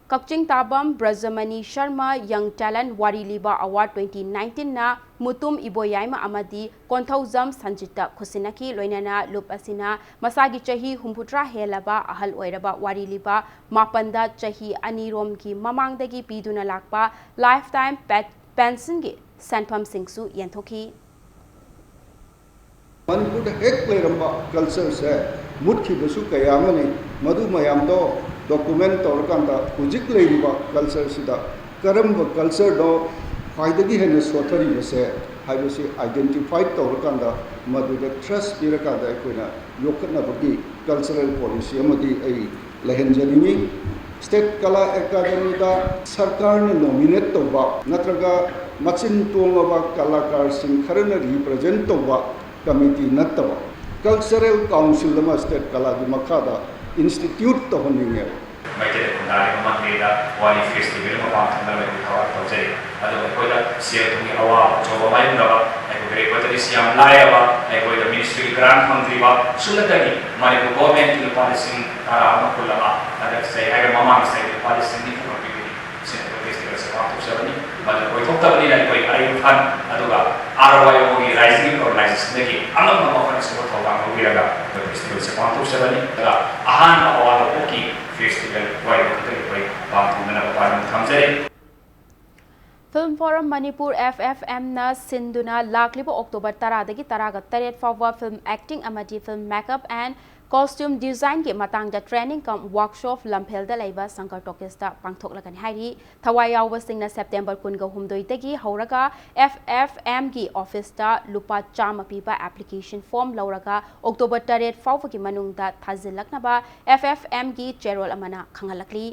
Kakching Tabam Brazamani Sharma Young Talent Wari Liba Award 2019 na Mutum Iboyaima Amadi Konthauzam Sanjita Kusinaki Loinana Lup Asina Masagi Chahi Humputra Helaba Ahal Oiraba Wari Liba Mapanda Chahi Anirom ki Mamangdagi Piduna Lakpa Lifetime Pension gi Sanpam Singsu Yenthoki Manipur da hek leiramba culture se mutkhi basu kayamani madu mayam to document torkanda hujik leiriba culture sida karamba culture do faidagi hena sothari base haibasi identified torkanda madu da trust pirakanda koina yokna bagi cultural policy amadi ai lehenjalini state kala academy da sarkar ne nominate toba natraga machin tongaba kalakar sing kharana represent toba committee nattaba cultural council lama state kala di makada institute to honinge maite kundari mangreda wali festival ma pangthana le thawa tojai adu koida sia tungi awa joba mai ndaba ai ko ko tadi siam laiwa ai ko ministry grant mantri ba sulatani mai ko government in policy ara ma kullama ada sai ai mama sai policy ni ko bi sai ko festival se wa to sabani bal ko thokta bani lai ko ai fan aduga RYO gi rising organization deki amam ma pa se ko thawa ko biraga ko festival se wa to sabani da ahan awala ko ki festival wai ko ko pangthana ba pan thamjai Film Forum Manipur FFM na Sinduna Lakliba October 10 dagi 13 fawa film acting amadi film makeup and costume design ki matangda training kam workshop Lamphel da laiba Sankar Tokista pangthoklagani hairi thawai yawa singna September 13 dagi hauraga FFM ki office ta lupa chama piba application form lauraga October 10 fawa ki manungda thazilaknaba FFM ki chairol amana khangalakli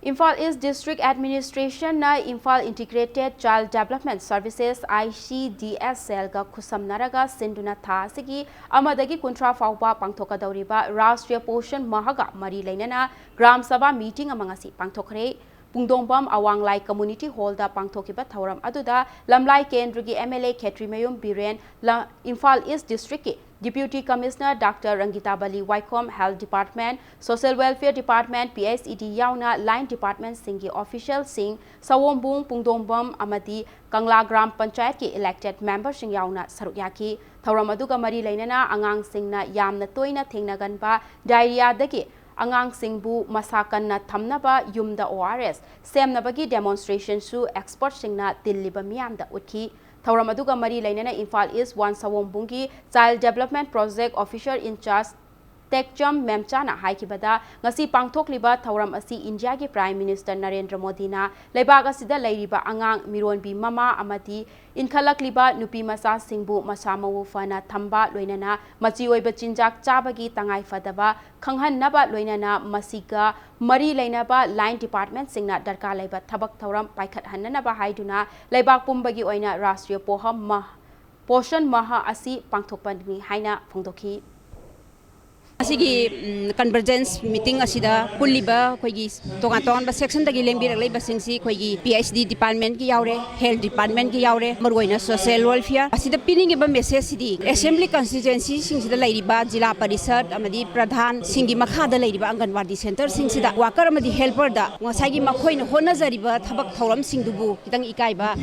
Imphal East District Administration na Imphal Integrated Child Development Services ICDS cell ga khusamnaraga sinduna tha sigi amadagi kuntra fawba pangthokadawriba Rashtriya Poshan Mahaga mari lainana Gram Sabha meeting amangasi pangthokre Pungdongbam Awanglai Community Hall da pangthokiba thauram aduda Lamlai Kendra MLA Khetrimayum Biren Imphal East District ki Deputy Commissioner Dr. Rangita Bali Waikom Health Department, Social Welfare Department, PSED Yauna Line Department Singi Official Sing, Sawombung Pungdongbam Amadi Kangla Gram Panchayat ki elected members sing Yauna Sarukyaki, Tauramaduga Mari Lainana Angang Singna Yamna Toina Thingnaganba, Diarrhea Deki, Angang Singbu Masakan na Thamnaba Yumda ORS, Semnabagi demonstration su expert singna Tilliba Miamda Utki. Thauram aduga mari lainana Imphal East 1 Sawombungi Child Development Project Officer in Charge Tekcham Memchana haikibada ngasi pangthokliba thauram asi India ki Prime Minister Narendra Modi na leibak asida leiriba angang mironbi mama amati inkhalakliba nupi masa singbu masamawu fana thamba loinana machi oiba chinjak chabagi tangai fadaba khanghan naba loinana masiga mari lainaba line department singna darka leiba thabak thauram paikhat hannaba haiduna leibak pumbagi oina Rashtriya Poshan Maha asi pangthokpani haina phongdokhi Asigi convergence meeting asida pulliba khoigi tongaton ba section dagi lembirak lei basingsi khoigi PhD department ki yaure health department ki yaure margoina social welfare asida pinning ba message sidi assembly constituency singsida leiriba jila parishad amadi pradhan singi makhada leiriba anganwadi center singsida worker amadi helper da ngasagi makhoina honajariba thabak thoram singdubu kitang ikaiba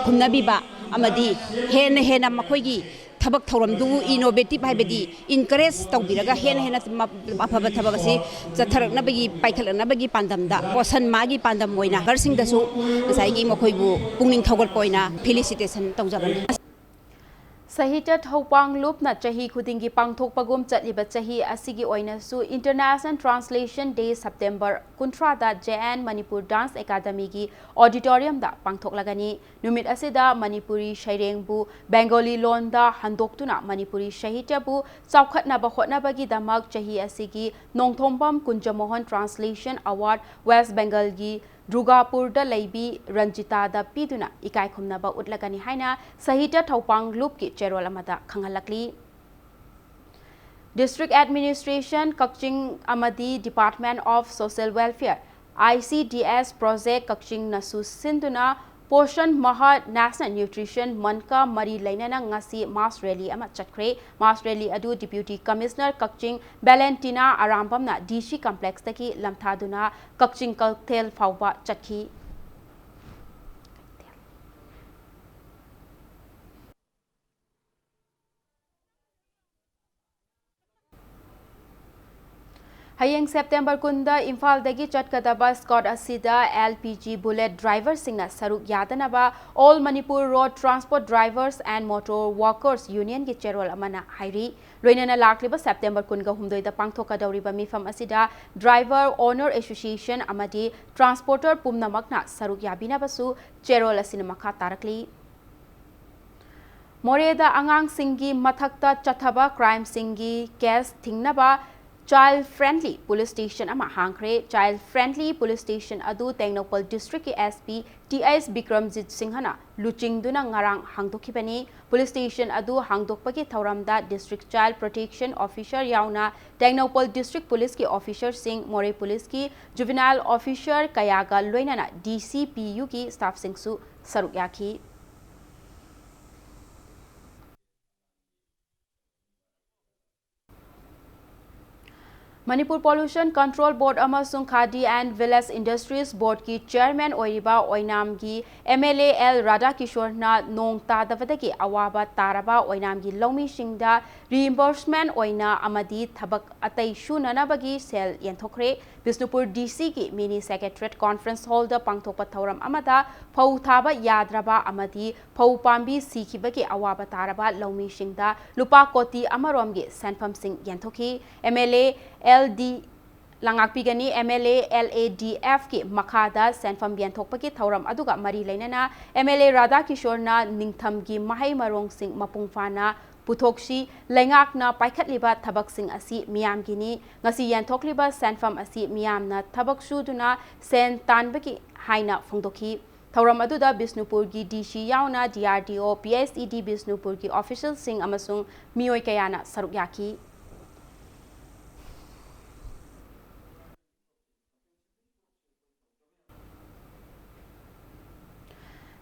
khumnabiba amadi hena makhoigi Tabak Tauram do innovative Hibedi, encourage Taubiraga, Hen Apaba Tabasi, Zatar Nabagi, Paikal Nabagi Pandamda, Bosan Magi Pandamoina, Garsing the Su, Saigi Mokoibu, Punging Tower Poina, Felicitation Tauzaban. Sahitat Hopang Loop na Chahi Kudingi Pangthok Pagum Chatliba Chahi Asigi Oina Su International Translation Day September Kuntra da JN Manipur Dance Academy gi Auditorium da Pangthok Lagani Numit Asida Manipuri Shairengbu Bengali Londa Handoktuna Manipuri Shahitya bu Saukhatna Bahotna Bagi Damak Chahi Asigi Nongthombam Kunjamohan Translation Award West Bengal gi Drugapur da Laibi Ranjita da Piduna Ikai Khumnaba Utlagani Haina Sahita Thaupang Loop ki Cherol Amada Khangalakli District Administration Kakching Amadi Department of Social Welfare ICDS Project Kakching Nasu Sinduna Poshan Maha National Nutrition Manka Mari Lainana Ngasi Mass Rally Ama Chakre Mass Rally Adu Deputy Commissioner Kakching Valentina Arambamna DC Complex Taki Lamthaduna Kakching Kaltel Fauba Chakhi Hayeng September Kunda Imphal dagi chatkadaba Scott Asida LPG bullet driver singna saruk yadanaba All Manipur Road Transport Drivers and Motor Workers Union gi cherol amana hairi loinana lakliba September kunga humdoi da pangthoka dauriba mifam asida Driver Owner Association amadi Transporter pumnamakna saruk yabina basu cherol asina makha tarakli Moreda angang singi mathakta chathaba crime singi case thingnaba Child Friendly Police Station ama hangkre Child Friendly Police Station adu Tengnopal District ki SP TS Bikramjit Singhana luching duna ngarang hangdokhibani Police Station adu hangdokpagi thauramda District Child Protection Officer yauna Tengnopal District Police ki Officer Singh More Police ki Juvenile Officer kayaga loinana DCPU ki staff singsu sarukyaki Manipur Pollution Control Board amasung Khadi and Village Industries Board ki Chairman Oiriba Oinam gi MLA L Radha Kishore na nong tadavadagi awaba taraba Oinam gi Lomi Singda reimbursement oina amadi thabak atai shunana bagi sel yenthokre Bisnupur DC ki Mini Secretariat Conference Hall da pangthokpa thauram amada phau thaba yadraba amadi phau pambi sikhibagi awaba taraba Lomi Singda lupa koti amarom gi senpham sing yenthoki MLA LD Langakpigani MLA LADF ki Makada Senfam Bianthokpaki Thauram Aduga Mari Lainana MLA Radha Kishore na Ningtham gi Mahai Marong Sing Mapungfana puthokshi lengakna paikhatliba thabaksing asi miyamgini ngasi yanthokliba senfam asi miyamna thabak suduna sen tanbaki haina phongdokhi Thauram aduda Bisnupurgi DC yauna DRDO PSED Bisnupurgi official sing amasung miyoi kayana saruk yaki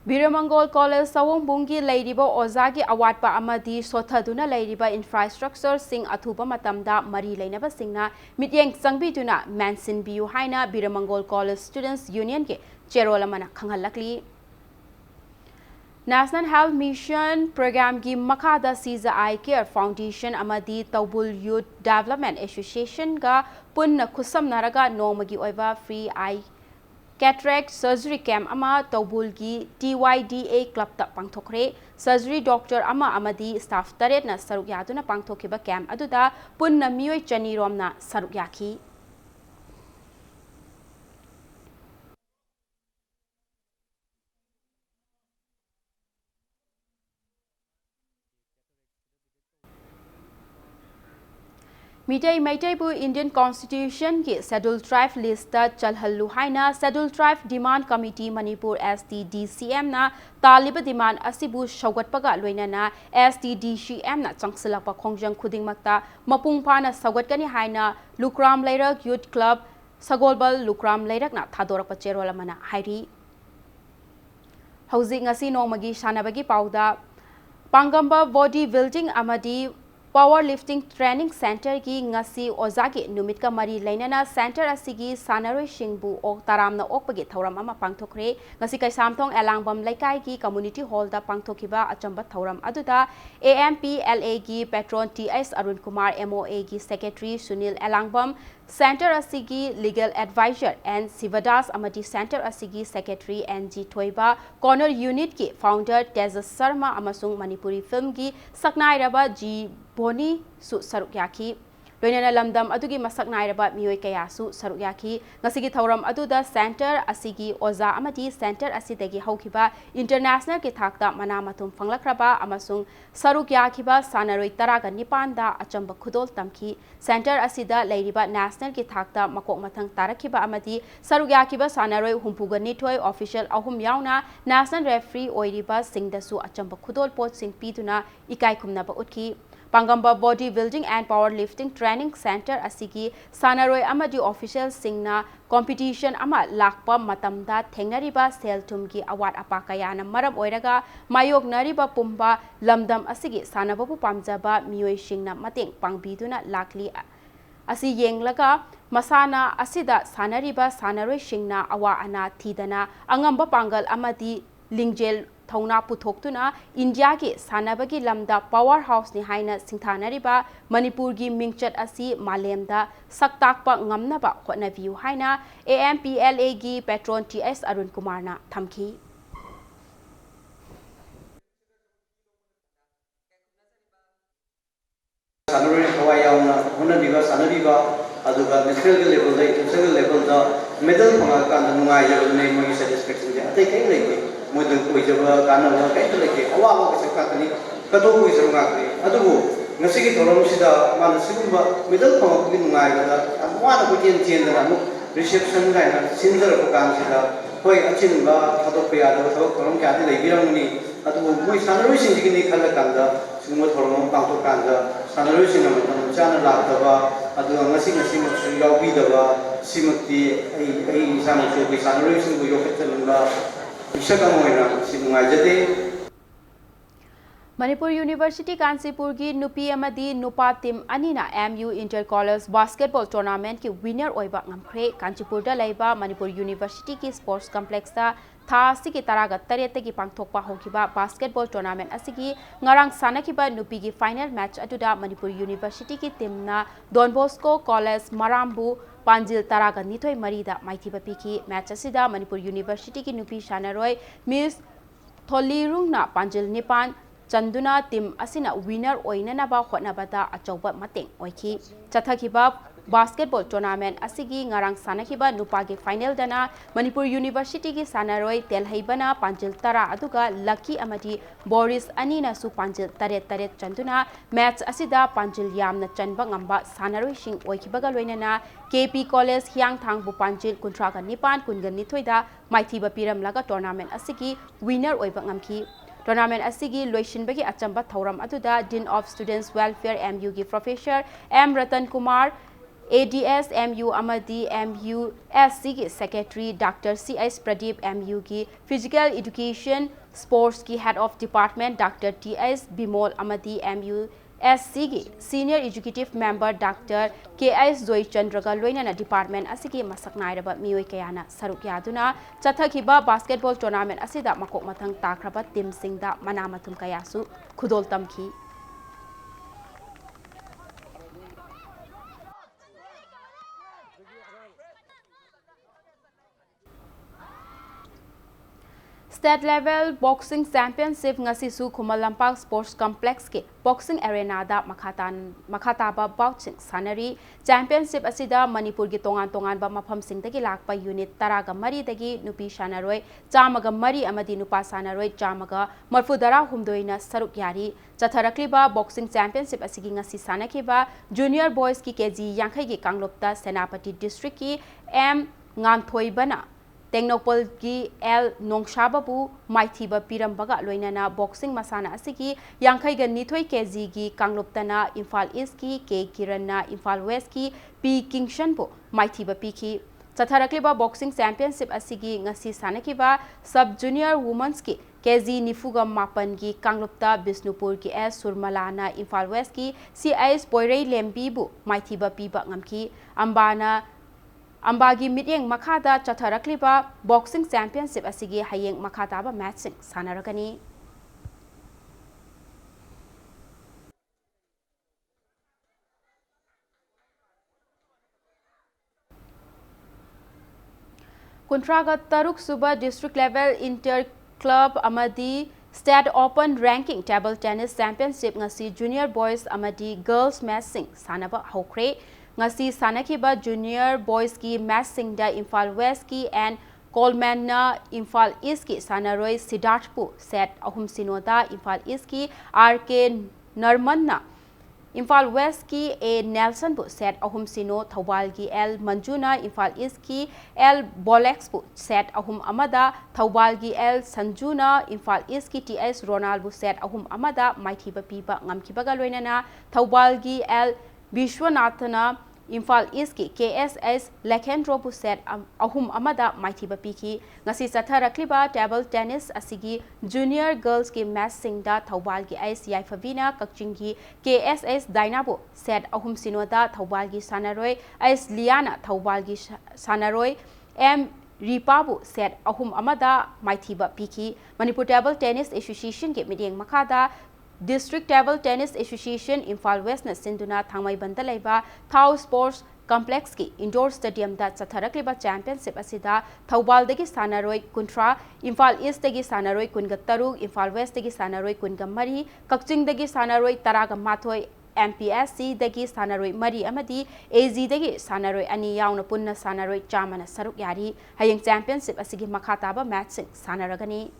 Biramangol College Sawongbungi Lairiba Ozagi Awatpa Amadi Sothaduna Lairiba Infrastructure Sing Athuba Matamda Mari Lainaba Singna Mityeng Sangbiduna Mansin Biu Haina Biramangol College Students Union ke Cherolamana Khangalakli National Health Mission Program ki Makada Siza Eye Care Foundation Amadi Taubul Youth Development Association ga punna khusam naraga nomagi oiba free eye cataract surgery camp ama Taubulgi TYDA club ta pangthokre surgery doctor ama amadi staff taret na saruk yaduna pangthokiba camp aduda punna miyoi chani romna saruk yaki Maitai Indian Constitution ki Scheduled Tribe list chalhallu haina Scheduled Tribe Demand Committee Manipur STDCM na taliba demand asibu shawgatpaga loinana STDCM na changsilakpa khongjang khudingmakta mapung phana sawgatkani haina Lukram Lairak Youth Club Sagolbal Lukram Lairak na thadorakpa cherolamana hairi Hauzik ngasi nongmagi sanabagi pauda Pangamba Body Building Amadi Powerlifting Training Center ki ngasi ozagi numit ka mari lainana center asigi sanaroi singbu ok taramna okpagi thauram ama pangthokre ngasi kai samthong elangbam laikai ki community hall da pangthokiba achamba thauram aduda AMPLA ki patron TS Arun Kumar MOA ki secretary Sunil Elangbam Center asigi legal advisor and Sivadas Amadi Center asigi secretary NG Thoiba corner unit ki founder Tejas Sharma amasung Manipuri film ki saknairaba G Boni su saruk yaki loinana lamdam adugi masak nairaba miyoi kaya su saruk yaki ngasigi thauram aduda center asigi oza amadi center asidagi haukiba international ki thakta mana matum phanglakraba amasung saruk yakiba sanaroi taraga nipanda achamba khudol tamki center asida leiriba national ki thakta makok mathang tarakiba amadi saruk yakiba sanaroi humpuga nithoi official ahum yauna national referee oiriba singdasu achamba khudol pot sing piduna ikai khumnaba utki Pangamba Body Building and Powerlifting Training Center asigi sanaroi amadi official singna competition ama lakpa matamda thengnariba sel tumgi award apakayana maram oiraga mayok nariba pumba lamdam asigi sanababu pamjaba miyoi singna mateng pangbiduna lakli asi yenglaga masana asida sanariba sanaroi singna awa ana thidana angamba pangal amadi lingjel Thongna Puthoktuna India ki sanabagi lamda powerhouse ni haina singthanariba Manipur gi mingchat asi malemda saktakpa ngamnaba hotnaviu haina AMPLA gi patron TS Arun Kumar na thamki Sanuri Hawaii Honabiba Sanabiba aduga national level da international level da medal phanga kan nungai level nei moi satisfaction ja atai kai lei modern koi jaba kana wa kai to leke awa wa ka sakka kani kato koi saru nga kri adugo ngasi ki thorom sida mana sigumba medal phanga ki nungai da amwa na ko tien tien da mu reception ga na sinjar ko kan sida koi achin ba kato pe ya da tho thorom kya ti lei birang ni adugo moi sanaroi sing ji ni khala kan da sigumba thorom pang to kan da sanaroi sing na chana la da ba adugo ngasi ngasi mo su yaw bi da ba simati ai sana so ki sanaroi sing go yo khat ba Manipur University Kansipur ki Nupi Amadi Nupa Team Anina MU Inter College Basketball Tournament ki winner oiba ngamkhre Kansipur da laiba Manipur University ki Sports Complex ta tha siki taraga tarete ki pangthokpa hokiba basketball tournament asigi ngarang sanakiba Nupi ki final match aduda Manipur University ki team na Don Bosco College Marambu Panjil taraga nithoi marida maithiba piki match asida Manipur University ki Nupi Shanaroi Miss Tholirung na Panjil Nipan चंदुना team असिना winner ओइननबा होटनबदा अचौबा मतेंग ओइखी चथखिबा basketball tournament असिगी ngarang sanakiba nupagi final dana Manipur University gi sanaroy telhaibana panjil tara aduga lucky amadi Boris anina su panjil taret chanduna match asida panjil yamna chanba ngamba sanaroy sing oikibaga loinana KP College hyang thang bu panjil kuntraga nipan kungan nithoida maithiba piram laga tournament asigi winner oiba ngamki Tournament asigi loishinbagi achamba thauram aduda Dean of Students Welfare MU gi Professor M Ratan Kumar ADS MU Amadi MUSC की Secretary Dr. C.S. Pradeep MU की Physical Education Sports की Head of Department Dr. T.S. Bimol Amadi MUSC की Senior Executive Member Dr. K.S. Zoy Chandra का लोइना Department असी की मसक नायरबा मियोय कयाना सरुक यादुना चथखिबा basketball tournament असिदा मकोक मथंग ताख्रबा team सिंगदा मना मथुम कयासु खुदोल तमखी State level boxing championship ngasi su Khumal Lampak Sports Complex ke boxing arena da makhataba boxing sanari championship asida Manipur gi tongan ba mafam sing dagi lakpa unit taraga mari dagi nupi sanaroi chamaga mari amadi nupa sanaroi chamaga marfudara humdoina saruk yari chatharakliba boxing championship asigi ngasi sanakiba junior boys ki kg yankhai gi kanglopta Senapati district ki M Nganthoibana Technopol ki L Nongshababu Maithiba Pirambaga Loinana boxing masana asiki Yankai ga Nithoi kg gi Kangloptana Imphal East ki K Kiranna Imphal West ki P Kingshan bu Maithiba Piki Chatharakliba boxing championship asigi ngasi sanakiba sub junior women's ki kg Nifuga Mapan ki Kanglopta Bisnupur ki S Surmalana Imphal West ki CIS Poirei Lembi bu Maithiba Piba ngamki Ambagi mityeng makhada chatharakliba boxing championship asigi hayeng makhataba matching sanaragani Kuntraga Taruk Suba district level inter club amadi state open ranking table tennis championship ngasi junior boys amadi girls matching sanaba hokre ngasi sanakiba junior boys ki match singda Imphal West ki and Coleman na Imphal East ki sanaroi Siddharthpur set ahum sinoda Imphal East ki RK Narman na Imphal West ki A Nelson bu set ahum sino Thawbal ki L Manjuna Imphal East ki L Bolex bu set ahum amada Thawbal ki L Sanjuna Imphal East ki TS Ronald bu set ahum amada maithiba piba ngamkibaga loinana Thawbal ki L Vishwanathana Imphal East ki KSS Lekhendro bu set ahum amada maithiba piki ngasi chatharakliba table tennis asigi junior girls ki match singda Thawbal ki Ice Yaifavina Kakching ki KSS Dainabu set ahum sinoda Thawbal ki sanaroi Ice Liana Thawbal ki sanaroi M Ripabu set ahum amada maithiba piki Manipur Table Tennis Association ki midyeng makada District Table Tennis Association Imphal West na sinduna thangmai banda laiba Thau Sports Complex ki indoor stadium da chatharakliba championship asida Thawbal dagi sanaroi kuntra Imphal East dagi sanaroi kunga taruk Imphal West dagi sanaroi kunga mari Kakching dagi sanaroi taraga mathoi MPSC dagi sanaroi mari amadi AZ dagi sanaroi ani yauna punna sanaroi chamana saruk yari hayeng championship asigi makhataba matching sanaragani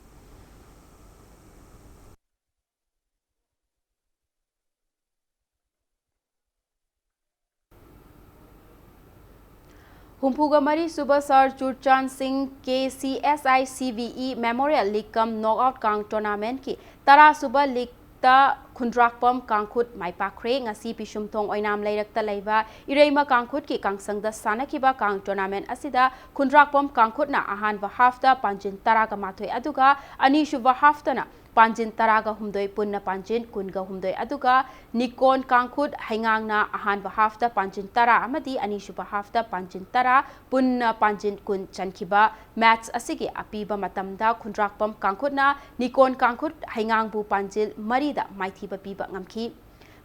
Humpuga Mari Suba Sir Churchan Singh KCSI CVE Memorial League Cum Knockout Kang Tournament ki Tara Suba League ta Khundrakpam Kangkhut Maipakre ngasi Pisumthong Oinam Leirakta Leiba Ireima Kangkhut ki Kangsangda Sanakiba Kang Tournament asida Khundrakpam Kangkhut na ahanba halfta Panjin Taraga Mathoi aduga anishuba halfta na Panjin Taraga Humdoi Punna Panjin Kunga Humdoi aduga Nikon Kangkhut Haingang na ahanba halfta Panjin Tara amadi anishuba halfta Panjin Tara Punna Panjin Kun Chankiba match asigi apiba matamda Khundrakpam Kangkhut na Nikon Kangkhut Haingang bu Panjil Marida Maithiba piba ngamki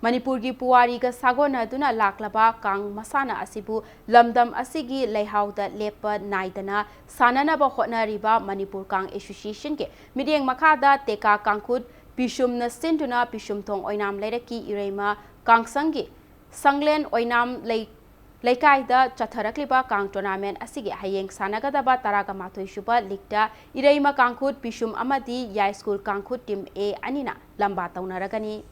Manipur gi puwari ga sagona duna laklaba kang masana asibu lamdam asigi leihauda lepa naidana sanana ba hotnariba Manipur Kang Association ke midyeng makada teka kangkhut Pishumna Sintuna Pishumthong Oinam Leraki Irema Kangsangi Sanglen Oinam Leikaida Chatharakliba Kang Tournament Asigi Hayeng Sanagadaba Taraga Matoi Shuba Likta Irema Kangkut Pishum Amadi Yai School Kangkut Team A Anina Lamba Taunaragani.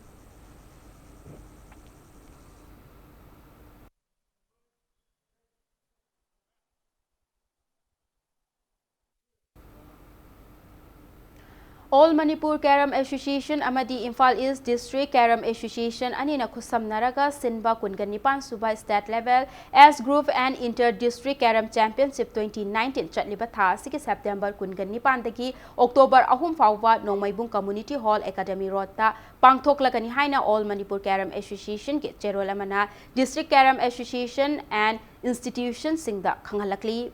All Manipur Carom Association Amadi Imphal East District Carom Association Anina Kusam Naraga Sinba Kunganipan Suba State Level as Group and Inter-District Carom Championship 2019 Chatliba Tha 6 September Kunganipan Dagi October Ahum Fauwa Nongmaibung Community Hall Academy Road Ta Pangthoklagani Haina All Manipur Carom Association Ki Cherolamana District Carom Association and Institutions Singda Khangalakli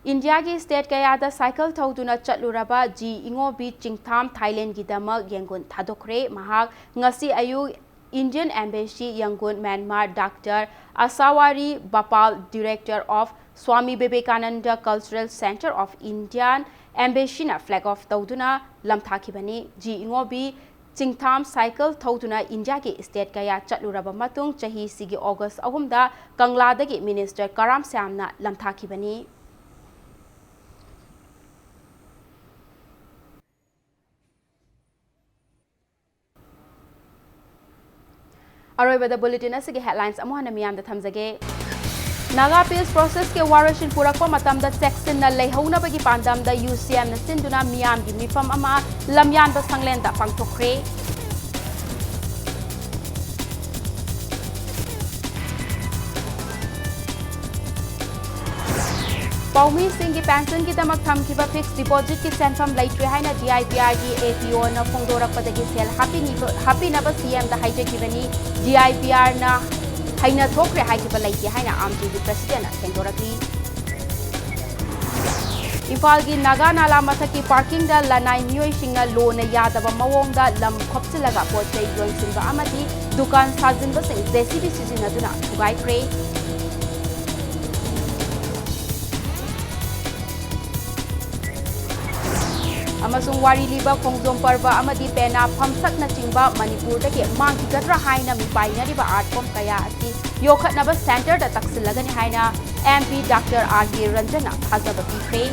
India ki state kayada cycle thauduna chatluraba ji ingobi chingtham Thailand ki damak yangun thadokre mahak ngasi ayu Indian Embassy Yangon Myanmar Dr. Asawari Bapal Director of Swami Vivekananda Cultural Center of Indian Embassy na flag off thauduna lamthakibani ji ingobi chingtham cycle thauduna India ki state kaya chatluraba matung chahi sigi August ahumda Kangla dagi Minister Karam Samna lamthakibani. Aroiba bulletin asige headlines amuhana miyam da thamjage Naga Appeals process ke warashin purakpa matamda section na leihona bagi pandam da UCM na sinduna miyam gi mifam ama lamyan ba sanglen da pangthokre Paumi Singh ki pension ki tamak thamkiba fixed deposit ki senfam laitre haina DIPR gi APO na phongdorak padagi sel happy na ba CM da haijekibani DIPR na haina thokre haikiba laiti haina amji gi president na phongdorakli Imphal gi Naga Nala mathaki parking da lanai mioi singna lo na yadaba mawong da lam khopsilaga pochai yonsinba amadi dukan sajinba sing JCB sizinaduna thugai kre Amasung wari liba khongjom parba amadi pena phamsak na chingba Manipur dagi mangki gadra haina mipai na riba art form kaya ati yokhat naba center da taksilagani haina MP Dr. R.K. Ranjana thajaba pikre